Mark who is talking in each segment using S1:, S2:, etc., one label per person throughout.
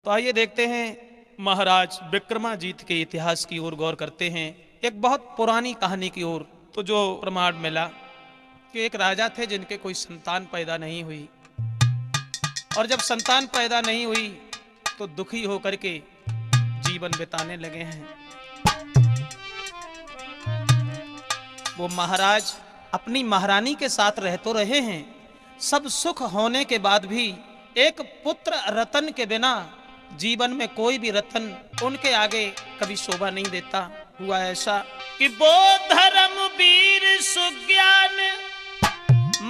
S1: तो आइए देखते हैं महाराज विक्रमाजीत के इतिहास की ओर गौर करते हैं, एक बहुत पुरानी कहानी की ओर। तो जो प्रमाण मिला कि एक राजा थे जिनके कोई संतान पैदा नहीं हुई, और जब संतान पैदा नहीं हुई तो दुखी होकर के जीवन बिताने लगे हैं। वो महाराज अपनी महारानी के साथ रह तो रहे हैं, सब सुख होने के बाद भी एक पुत्र रतन के बिना जीवन में कोई भी रतन उनके आगे कभी शोभा नहीं देता। हुआ ऐसा कि वो धर्मवीर सुज्ञान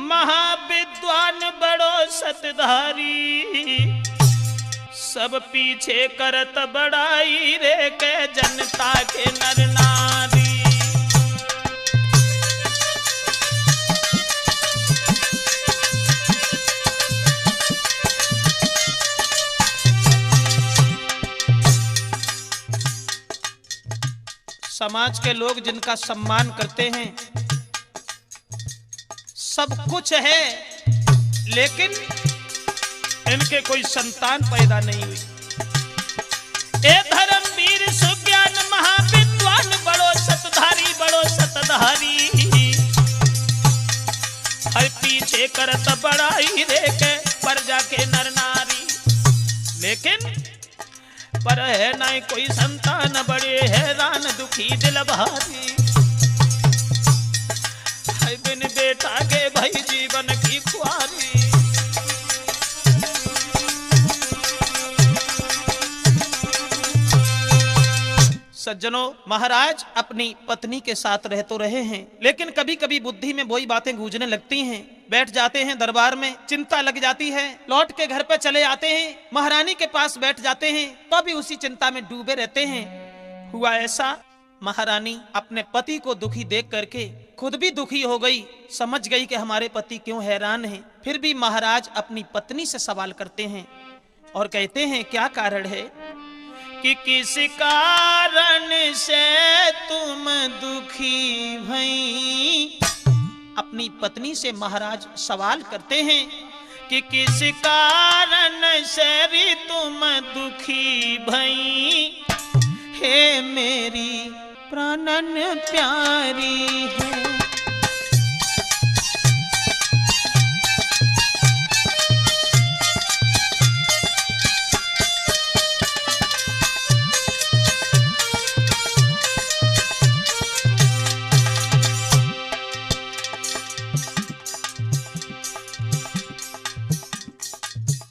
S1: महाविद्वान बड़ो सतधारी, सब पीछे करत बड़ाई रे के जनता के नर नारी। समाज के लोग जिनका सम्मान करते हैं, सब कुछ है, लेकिन इनके कोई संतान पैदा नहीं हुई। ए धर्मवीर सुज्ञान महाविद्वान बड़ो सतधारी, बड़ो सतधारी, हर पीछे करत बड़ाई रे के प्रजा के नर नारी। लेकिन पर है नहीं कोई संतान, बड़े हैरान दुखी दिल भारी। है बिन बेटा के भाई जीवन की खुआरी। सज्जनों, महाराज अपनी पत्नी के साथ रह तो रहे हैं, लेकिन कभी कभी बुद्धि में वही बातें गूंजने लगती हैं। बैठ जाते हैं दरबार में, चिंता लग जाती है, लौट के घर पे चले आते हैं, महारानी के पास बैठ जाते हैं, तो भी उसी चिंता में डूबे रहते हैं। हुआ ऐसा, महारानी अपने पति को दुखी देख करके खुद भी दुखी हो गई, समझ गई कि हमारे पति क्यों हैरान हैं। फिर भी महाराज अपनी पत्नी से सवाल करते हैं और कहते हैं, क्या कारण है कि किस कारण से तुम दुखी भई। अपनी पत्नी से महाराज सवाल करते हैं कि किस कारण से री तुम दुखी भई। हे मेरी प्राणन प्यारी है।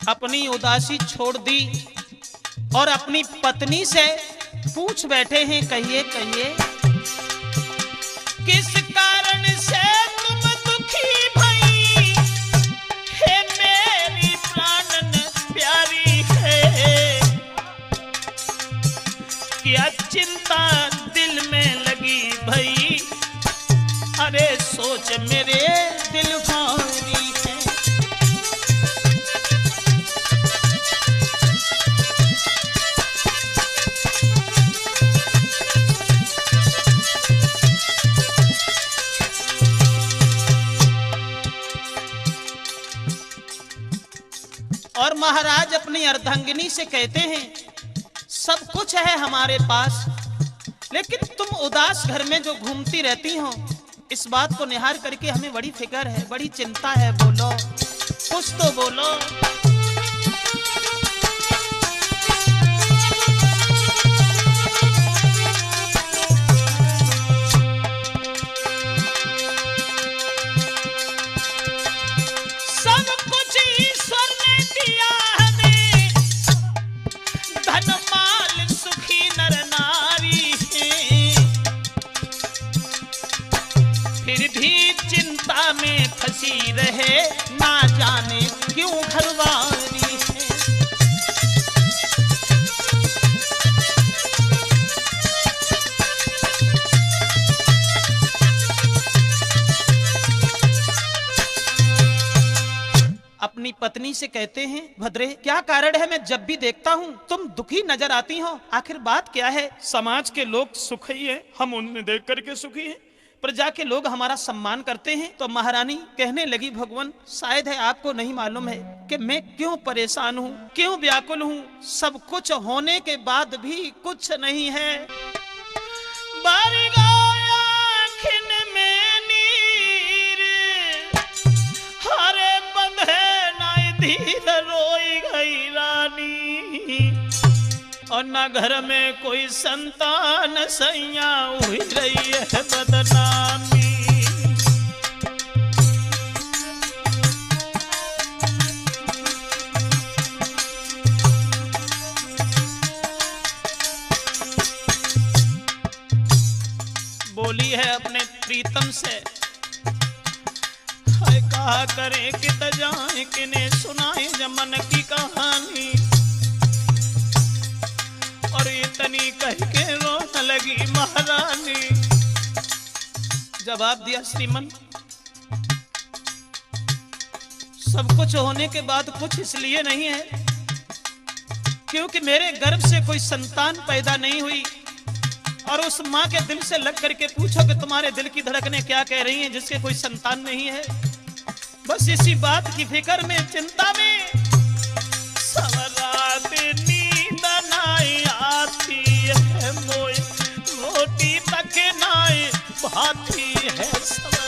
S1: अपनी उदासी छोड़ दी और अपनी पत्नी से पूछ बैठे हैं, कहिए कहिए किस कारण से तुम दुखी भई। हे मेरी प्राणन प्यारी है। क्या चिंता दिल में लगी भई। अरे सोच मेरे दिल भारी है। और महाराज अपनी अर्धांगिनी से कहते हैं, सब कुछ है हमारे पास, लेकिन तुम उदास घर में जो घूमती रहती हो, इस बात को निहार करके हमें बड़ी फिक्र है, बड़ी चिंता है। बोलो, कुछ तो बोलो। में फंसी रहे ना जाने क्यों घरवारी है। अपनी पत्नी से कहते हैं, भद्रे क्या कारण है, मैं जब भी देखता हूँ तुम दुखी नजर आती हो, आखिर बात क्या है। समाज के लोग सुखी है, हम उन्हें देख करके सुखी हैं, प्रजा के लोग हमारा सम्मान करते हैं। तो महारानी कहने लगी, भगवान शायद है आपको नहीं मालूम है कि मैं क्यों परेशान हूँ, क्यों व्याकुल हूँ। सब कुछ होने के बाद भी कुछ नहीं है। हरे बंधे नाई धीर रोई गई रानी, और न घर में कोई संतान सैया हुई रही है बदनामी। बोली है अपने प्रीतम से, हाय कहा करें कित जाए किन्हें सुनाए जमन की कहानी। और इतनी कह के रोने लगी महारानी। जवाब दिया, श्रीमन सब कुछ होने के बाद कुछ इसलिए नहीं है क्योंकि मेरे गर्भ से कोई संतान पैदा नहीं हुई। और उस माँ के दिल से लग करके पूछो कि तुम्हारे दिल की धड़कनें क्या कह रही हैं जिसके कोई संतान नहीं है। बस इसी बात की फिक्र में, चिंता में सवरात नींद नाई आती है मोई, रोटी तक नाई भाती है सवर।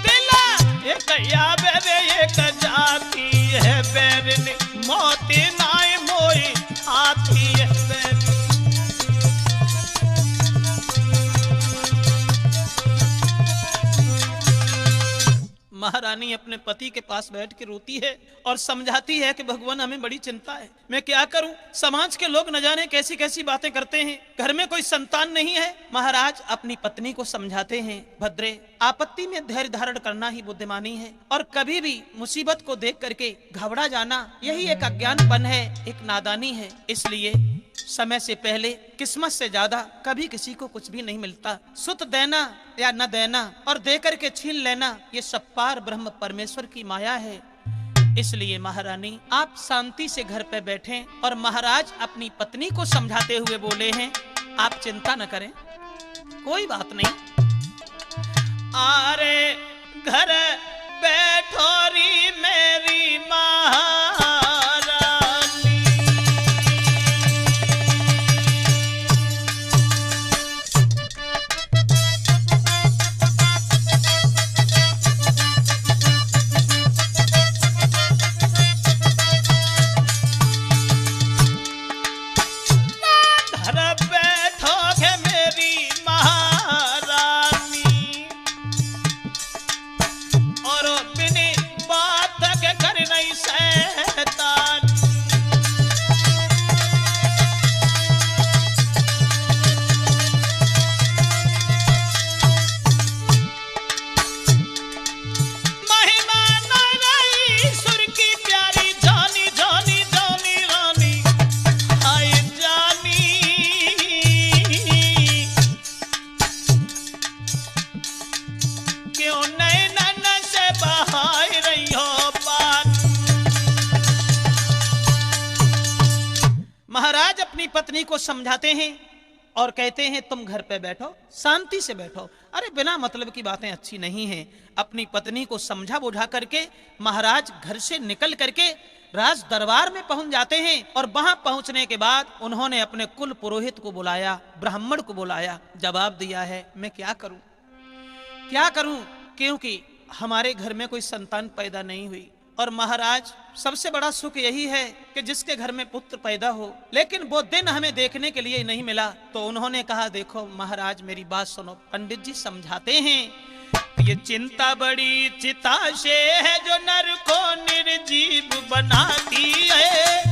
S1: दिला एक या बेरे एक जाती है बैरनी, मोती नाई मोई आती है बैरनी। महारानी अपने पति के पास बैठ के रोती है और समझाती है कि भगवान हमें बड़ी चिंता है, मैं क्या करूं। समाज के लोग न जाने कैसी कैसी बातें करते हैं, घर में कोई संतान नहीं है। महाराज अपनी पत्नी को समझाते हैं, भद्रे आपत्ति में धैर्य धारण करना ही बुद्धिमानी है, और कभी भी मुसीबत को देख करके घबरा जाना यही एक अज्ञानपन है, एक नादानी है। इसलिए समय से पहले किस्मत से ज्यादा कभी किसी को कुछ भी नहीं मिलता। सुत देना या न देना और दे करके छीन लेना, ये सब पार ब्रह्म परमेश्वर की माया है। इसलिए महारानी आप शांति से घर पे बैठें। और महाराज अपनी पत्नी को समझाते हुए बोले हैं, आप चिंता न करें, कोई बात नहीं। आरे घर बैठो री मेरी महारानी, पत्नी को समझाते हैं और कहते हैं तुम घर पे बैठो, शांति से बैठो। अरे बिना मतलब की बातें अच्छी नहीं हैं। अपनी पत्नी को समझा बुझा करके महाराज घर से निकल करके राज दरबार में पहुंच जाते हैं। और वहां पहुंचने के बाद उन्होंने अपने कुल पुरोहित को बुलाया, ब्राह्मण को बुलाया। जवाब दिया है, मैं क्या करूं, क्या करूं, क्योंकि हमारे घर में कोई संतान पैदा नहीं हुई। और महाराज सबसे बड़ा सुख यही है कि जिसके घर में पुत्र पैदा हो, लेकिन वो दिन हमें देखने के लिए नहीं मिला। तो उन्होंने कहा, देखो महाराज मेरी बात सुनो। पंडित जी समझाते हैं, ये चिंता बड़ी चिता से है जो नर को निर्जीव बनाती है।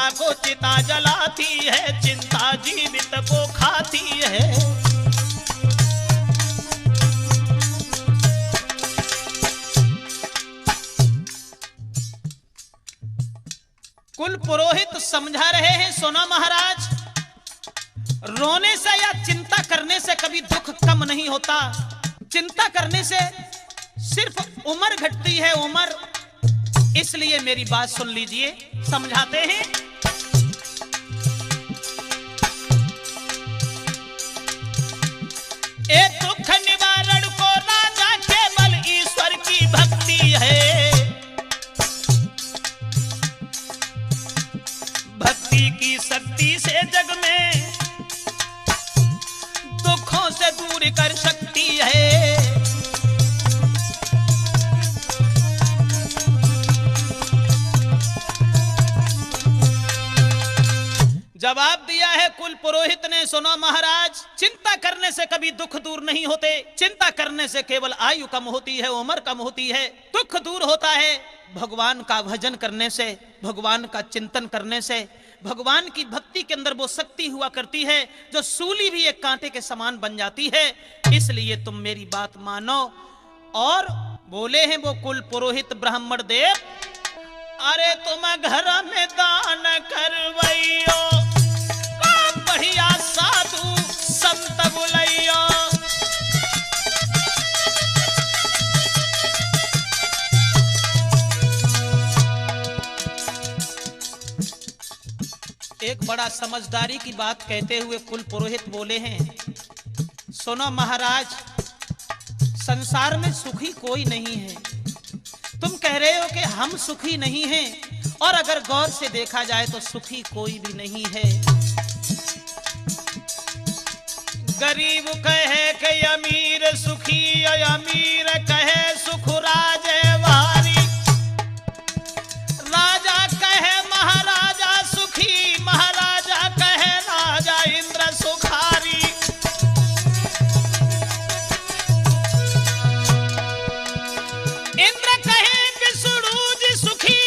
S1: को चिता जलाती है, चिंता जीवित को खाती है। समझा रहे हैं, सुनो महाराज, रोने से या चिंता करने से कभी दुख कम नहीं होता। चिंता करने से सिर्फ उम्र घटती है, उम्र। इसलिए मेरी बात सुन लीजिए, समझाते हैं। ए दुख निवारण को राजा केवल ईश्वर की भक्ति है। भक्ति की शक्ति से जग में दुखों से दूर कर सकती है। जवाब दिया है कुल पुरोहित ने, सुनो महाराज, चिंता करने से कभी दुख दूर नहीं होते। चिंता करने से केवल आयु कम होती है, उम्र कम होती है। दुख दूर होता है भगवान का भजन करने से, भगवान का चिंतन करने से। भगवान की भक्ति के अंदर वो शक्ति हुआ करती है जो सूली भी एक कांटे के समान बन जाती है। इसलिए तुम मेरी बात मानो। और बोले हैं वो कुल पुरोहित ब्राह्मण देव, अरे तुम घर में दान करवैयो, बढ़िया साधु संत बुलैयो। एक बड़ा समझदारी की बात कहते हुए कुल पुरोहित बोले हैं, सुनो महाराज, संसार में सुखी कोई नहीं है। तुम कह रहे हो कि हम सुखी नहीं हैं, और अगर गौर से देखा जाए तो सुखी कोई भी नहीं है। गरीब कहे कि अमीर सुखी, अमीर कहे सुख राजे वारी, राजा कहे महाराजा सुखी, महाराजा कहे राजा इंद्र सुखारी। इंद्र कहे विष्णु जी सुखी,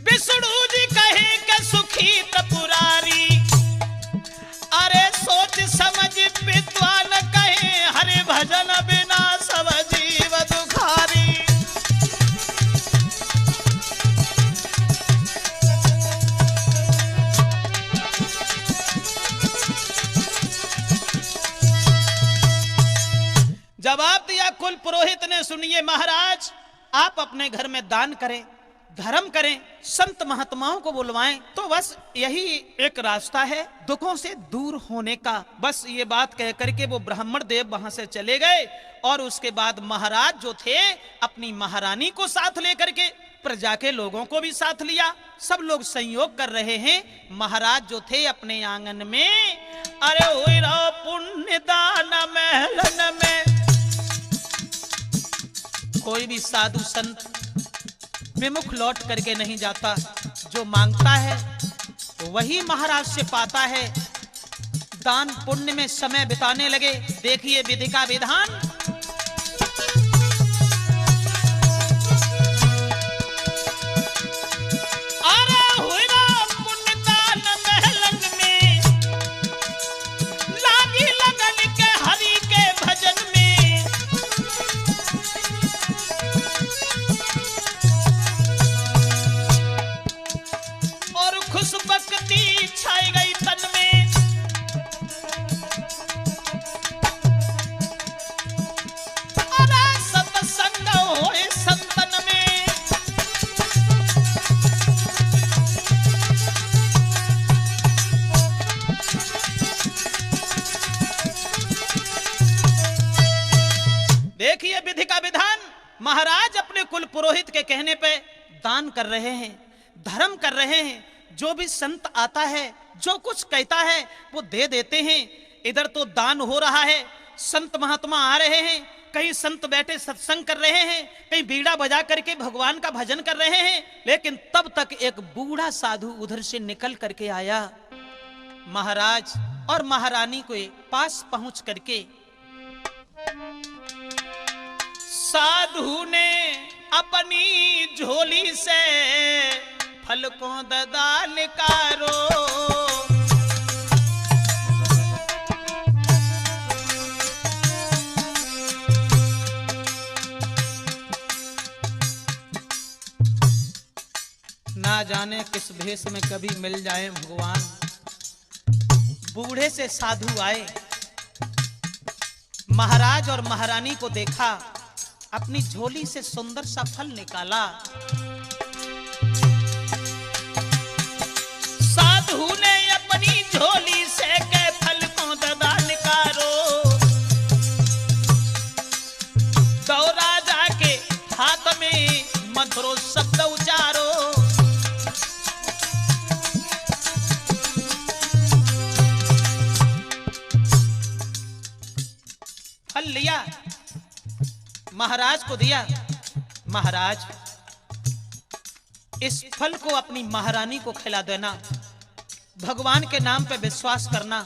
S1: विष्णु जी कहे कि सुखी त्रिपुरारी। अरे सोच समझ विद्वान कहे हरि भजन बिना सब जीव दुखारी। जवाब दिया कुल पुरोहित ने, सुनिए महाराज, आप अपने घर में दान करें, धर्म करें, संत महात्माओं को बुलवाएं, तो बस यही एक रास्ता है दुखों से दूर होने का। बस ये बात कह करके वो ब्राह्मण देव वहां से चले गए। और उसके बाद महाराज जो थे अपनी महारानी को साथ लेकर के, प्रजा के लोगों को भी साथ लिया। सब लोग संयोग कर रहे हैं। महाराज जो थे अपने आंगन में, अरे हुई रहो पुण्य दान महलन में। कोई भी साधु संत विमुख लौट करके नहीं जाता, जो मांगता है वही महाराज से पाता है। दान पुण्य में समय बिताने लगे। देखिए विधि का विधान। छाई गई तन में, अरे सत्संग होए संतन में। देखिए विधि का विधान। महाराज अपने कुल पुरोहित के कहने पे दान कर रहे हैं, धर्म कर रहे हैं। जो भी संत आता है, जो कुछ कहता है वो दे देते हैं। इधर तो दान हो रहा है, संत महात्मा आ रहे हैं, कहीं संत बैठे सत्संग कर रहे हैं, कहीं बीड़ा बजा करके भगवान का भजन कर रहे हैं। लेकिन तब तक एक बूढ़ा साधु उधर से निकल करके आया। महाराज और महारानी के पास पहुंच करके साधु ने अपनी झोली से फल को ददा निकारो। ना जाने जाने किस भेष में कभी मिल जाए भगवान। बूढ़े से साधु आए, महाराज और महारानी को देखा, अपनी झोली से सुंदर सा फल निकाला। साधु ने अपनी झोली से के फल को ददा निकारो, दौड़ा जाके हाथ में मधुरो शब्द उचारो। फल लिया, महाराज को दिया। महाराज, इस फल को अपनी महारानी को खिला देना, भगवान के नाम पे विश्वास करना,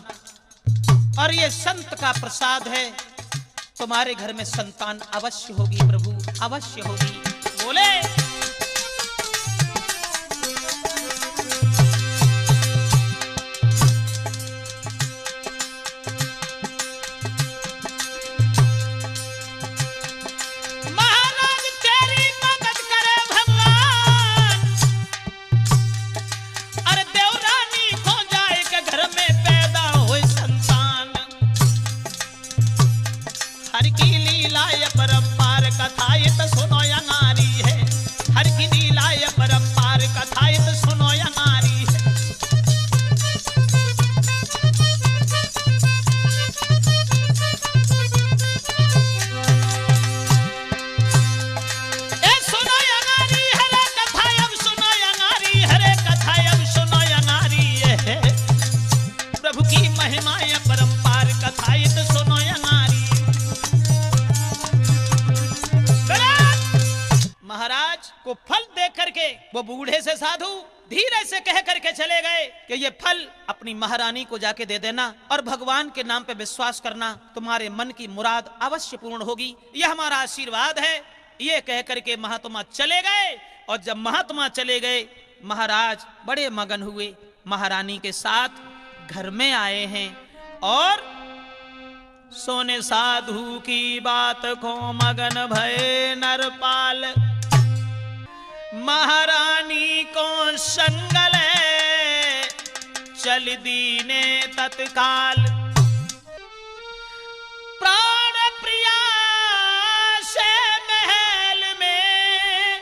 S1: और ये संत का प्रसाद है, तुम्हारे घर में संतान अवश्य होगी प्रभु, अवश्य होगी। बोले महाराज तेरी मदद करे भगवान, अरे देवरानी को जाए के घर में पैदा हुए संतान। हर की लीला ये परम्पार कथा ये तो सुनो या नारी है, हर की लीला ये परम्पार कथा ये तो सुनो या नारी है। ए सुनो या नारी हरे कथा अब सुनो या नारी, हरे कथा अब सुनो या नारी है, प्रभु की महिमा ये परम्पार कथा ये तो सुनो या नारी। महाराज को फल देख करके वो बूढ़े से साधु धीरे से कह करके चले गए कि ये फल अपनी महारानी को जाके दे देना और भगवान के नाम पे विश्वास करना, तुम्हारे मन की मुराद अवश्य पूर्ण होगी, यह हमारा आशीर्वाद है। ये कह करके महात्मा चले गए। और जब महात्मा चले गए, महाराज बड़े मगन हुए, महारानी के साथ घर में आए हैं और सोने साधु की बात को मगन भय नरपाल। महारानी को संगल चल दीने तत्काल, प्राण प्रिया से महल में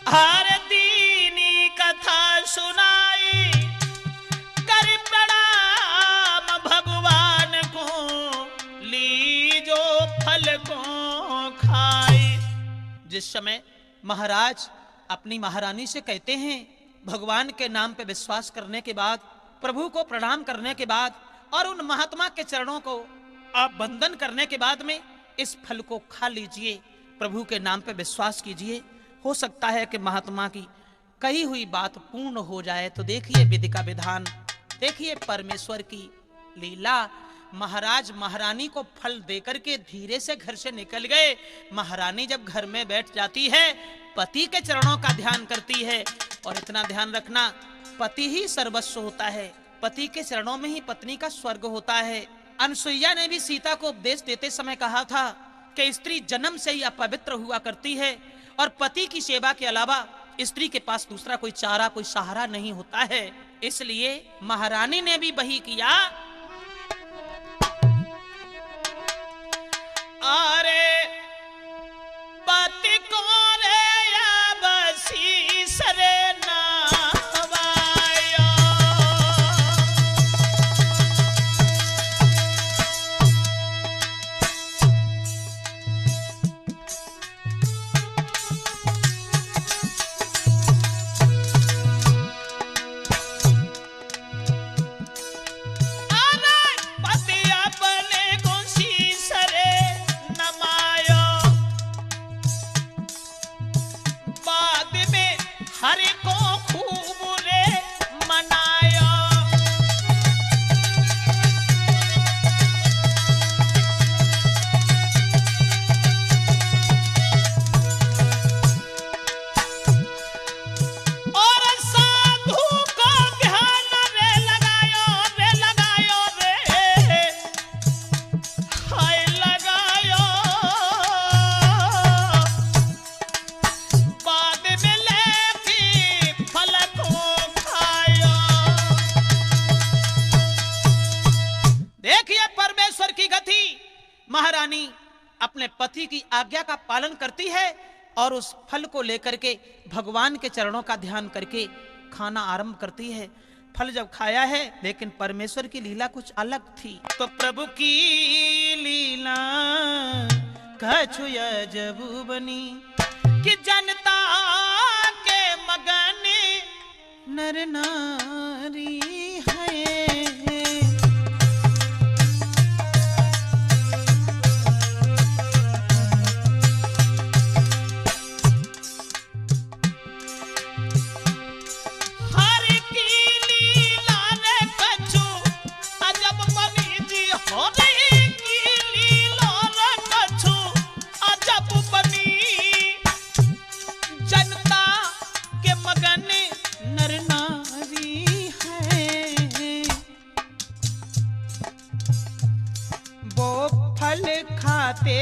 S1: हर दीनी कथा सुनाई, कर प्रणाम भगवान को लीजो फल को खाई। जिस समय महाराज अपनी महारानी से कहते हैं, भगवान के नाम पे विश्वास करने के बाद, प्रभु को प्रणाम करने के बाद और उन महात्मा के चरणों को आप वंदन करने के बाद में इस फल को खा लीजिए, प्रभु के नाम पे विश्वास कीजिए, हो सकता है कि महात्मा की कही हुई बात पूर्ण हो जाए। तो देखिए विधि का विधान, देखिए परमेश्वर की लीला। महाराज महारानी को फल देकर के धीरे से घर से निकल गए। महारानी जब घर में बैठ जाती है, पति के चरणों का ध्यान करती है, और इतना ध्यान रखना, पति ही सर्वस्व होता है, पति के चरणों में ही पत्नी का स्वर्ग होता है। अनसुईया ने भी सीता को उपदेश देते समय कहा था कि स्त्री जन्म से ही अपवित्र हुआ करती है और पति की सेवा के अलावा स्त्री के पास दूसरा कोई चारा, कोई सहारा नहीं होता है। इसलिए महारानी ने भी वही किया। अरे पति को रे या बसी सरे नावायो, अरे पति अपने को सी सरे नमायो। महारानी अपने पति की आज्ञा का पालन करती है और उस फल को लेकर के भगवान के चरणों का ध्यान करके खाना आरंभ करती है। फल जब खाया है, लेकिन परमेश्वर की लीला कुछ अलग थी। तो प्रभु की लीला कछु अजब बनी कि जनता के मगन नर नारी है। खाते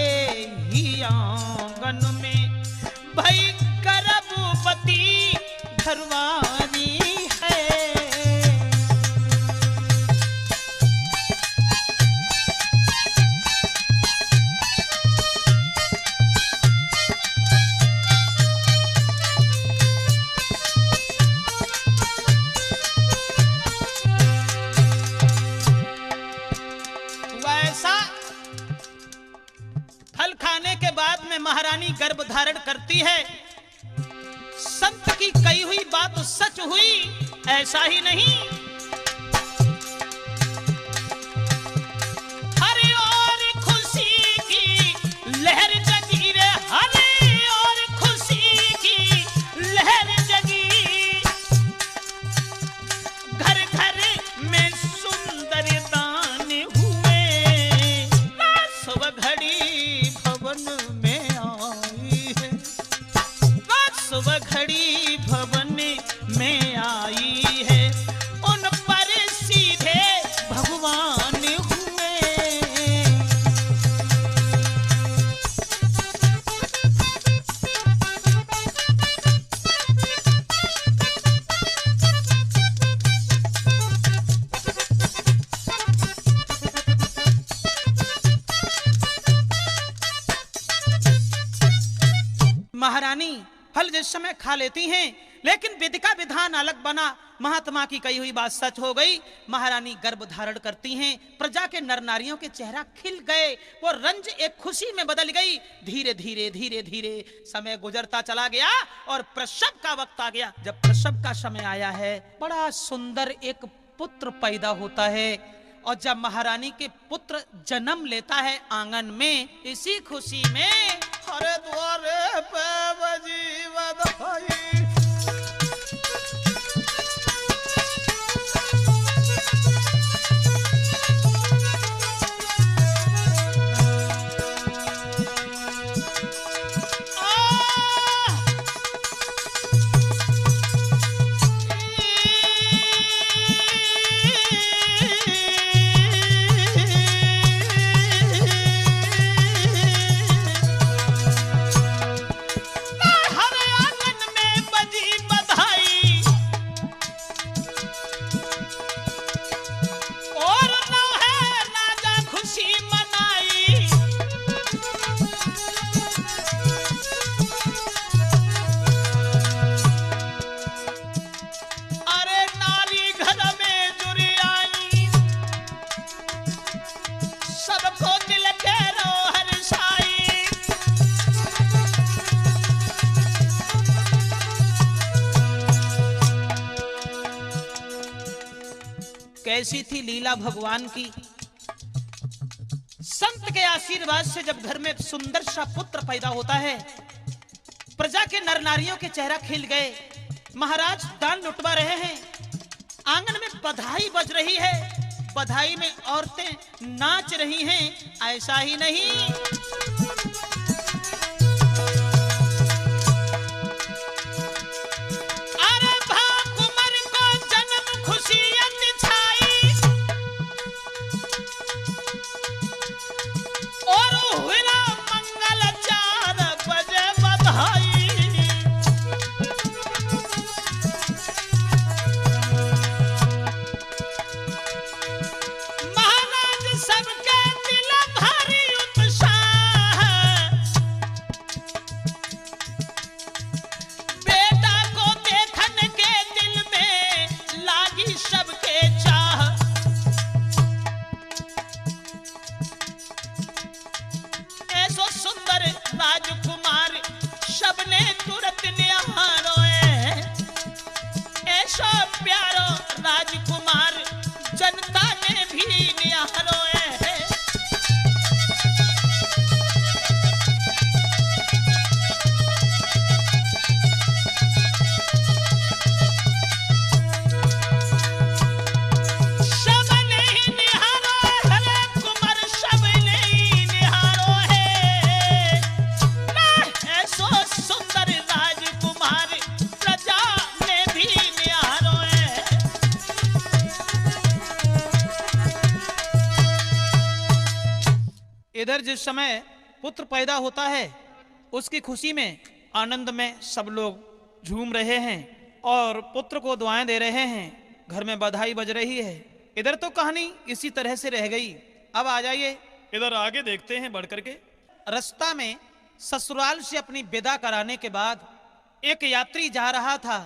S1: ही आंगन में भई गर्भवती घरवाली है। वैसा फल खाने के बाद में महारानी गर्भ धारण करती है। संत की कही हुई बात सच हुई, ऐसा ही नहीं। हर और खुशी की लहर जगी रे, हर और खुशी की लहर जगी। घर घर में सुंदर दान हुए, सुबह घड़ी भवन में आई है, सुबह घड़ी भवन में आई है। उन पर सीधे भगवान हुए। महारानी फल जिस समय खा लेती हैं, लेकिन विधि का विधान अलग बना। महात्मा की कही हुई बात सच हो गई। महारानी गर्भ धारण करती हैं। प्रजा के नर नारियों के चेहरा खिल गए, वो रंज एक खुशी में बदल गई। धीरे धीरे धीरे धीरे समय गुजरता चला गया और प्रसव का वक्त आ गया। जब प्रसव का समय आया है, बड़ा सुंदर एक पुत्र पैदा होता है। और जब महारानी के पुत्र जन्म लेता है आंगन में, इसी खुशी में हरे द्वारे पे बजी बधाई। कैसी थी लीला भगवान की। संत के आशीर्वाद से जब घर में सुंदर सा पुत्र पैदा होता है, प्रजा के नर नारियों के चेहरा खिल गए। महाराज दान लुटवा रहे हैं, आंगन में बधाई बज रही है, बधाई में औरतें नाच रही हैं। ऐसा ही नहीं, सबके दिल भारी रस्ता ने भी निहारो है। इधर जिस समय पुत्र पैदा होता है उसकी खुशी में आनंद में सब लोग झूम रहे हैं और पुत्र को दुआएं दे रहे हैं, घर में बधाई बज रही है। इधर तो कहानी इसी तरह से रह गई। अब आ जाइए इधर आगे देखते हैं बढ़ करके। रास्ता में ससुराल से अपनी विदा कराने के बाद एक यात्री जा रहा था।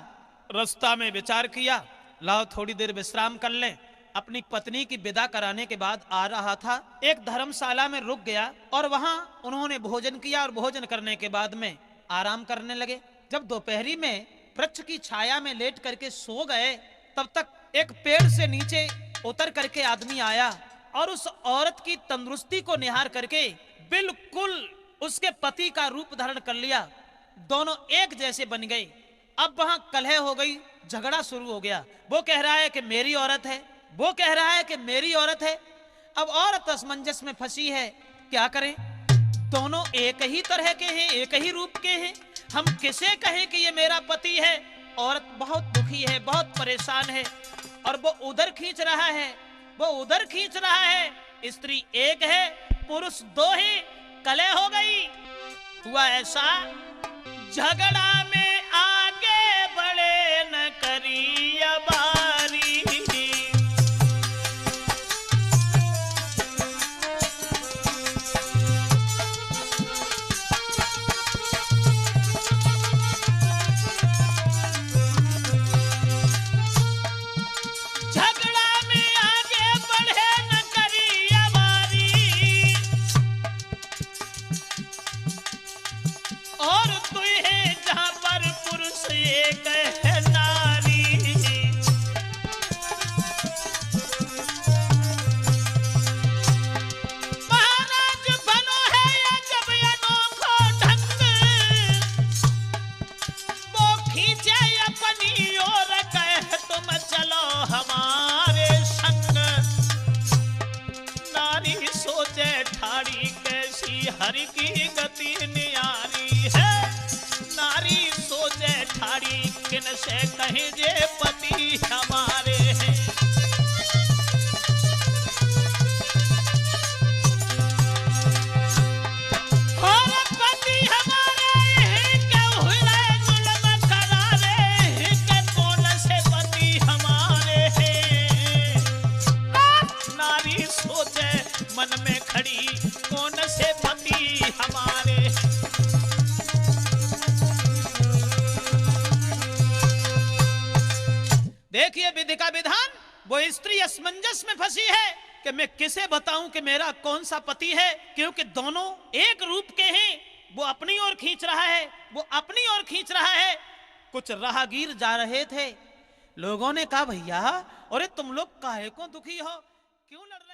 S1: रास्ता में विचार किया लाओ थोड़ी देर विश्राम कर लें। अपनी पत्नी की विदा कराने के बाद आ रहा था, एक धर्मशाला में रुक गया और वहां उन्होंने भोजन किया और भोजन करने के बाद में आराम करने लगे। जब दोपहरी में वृक्ष की छाया में लेट करके सो गए तब तक एक पेड़ से नीचे उतर करके आदमी आया और उस औरत की तंदुरुस्ती को निहार करके बिल्कुल उसके पति का रूप धारण कर लिया। दोनों एक जैसे बन गए। अब वहां कलह हो गई, झगड़ा शुरू हो गया। वो कह रहा है कि मेरी औरत है, वो कह रहा है कि मेरी औरत है। अब औरत असमंजस में फंसी है, क्या करें? दोनों एक ही तरह के हैं, एक ही रूप के हैं। हम किसे कहें कि ये मेरा पति है? औरत बहुत दुखी है, बहुत परेशान है और वो उधर खींच रहा है, वो उधर खींच रहा है। स्त्री एक है, पुरुष दो ही। कलह हो गई। हुआ ऐसा, झगड़ा में आगे बढ़े न करी अबारी। हरि की गति न्यारी है। नारी सोचे ठाड़ी किन से कहीं जे पति हमारे हैं। और पति हमारे हैं के हुए जुल्म करारे के कौन से पति हमारे हैं। नारी सोचे मन में खड़ी कौन से पति हमारे। देखिए विधि का विधान। वो स्त्री असमंजस में फंसी है कि मैं किसे बताऊं कि मेरा कौन सा पति है, क्योंकि दोनों एक रूप के हैं। वो अपनी ओर खींच रहा है, वो अपनी ओर खींच रहा है। कुछ राहगीर जा रहे थे, लोगों ने कहा भैया अरे तुम लोग काहे को दुखी हो, क्यों लड़ रहे